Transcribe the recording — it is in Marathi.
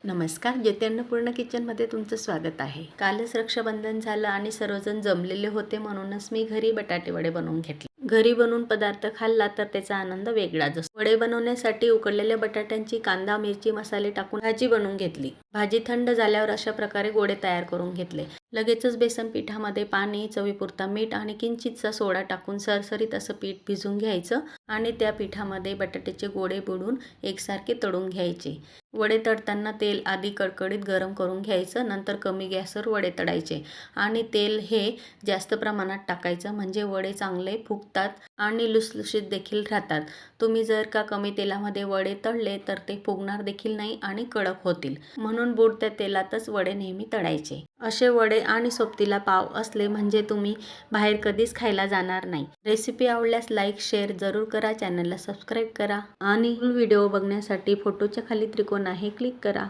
नमस्कार, ज्योती अन्नपूर्णा किचनमध्ये तुमचं स्वागत आहे. कालच रक्षाबंधन झालं आणि सर्वजण जमलेले होते, म्हणूनच मी घरी बटाटे वडे बनवून घेतले. घरी बनवून पदार्थ खाल्ला तर त्याचा आनंद वेगळाच असतो. वडे बनवण्यासाठी उकडलेल्या बटाट्यांची कांदा, मिरची, मसाले टाकून भाजी बनवून घेतली. भाजी थंड झाल्यावर अशा प्रकारे गोळे तयार करून घेतले. लगेचच बेसन पिठामध्ये पाणी, चवीपुरता मीठ आणि किंचितसा सोडा टाकून सरसरीत असं पीठ भिजून घ्यायचं आणि त्या पिठामध्ये बटाट्याचे गोळे बुडून एकसारखे तळून घ्यायचे. वडे तळताना तेल आधी कडकडीत गरम करून घ्यायचं, नंतर कमी गॅसवर वडे तळायचे आणि तेल हे जास्त प्रमाणात टाकायचं, म्हणजे वडे चांगले फुगतात आणि लुसलुशीत देखील राहतात. तुम्ही जर का कमी तेलामध्ये वडे तळले तर ते फुगणार देखील नाही आणि कडक होतील. म्हणून बुडत्या तेलातच वडे नेहमी तळायचे. असे वडे आणि सोबतीला पाव असले म्हणजे तुम्ही बाहेर कधीच खायला जाणार नाही. रेसिपी आवडल्यास लाईक, शेअर जरूर करा. चॅनलला सबस्क्राईब करा आणि व्हिडिओ बघण्यासाठी फोटोच्या खाली त्रिकोण आहे, क्लिक करा.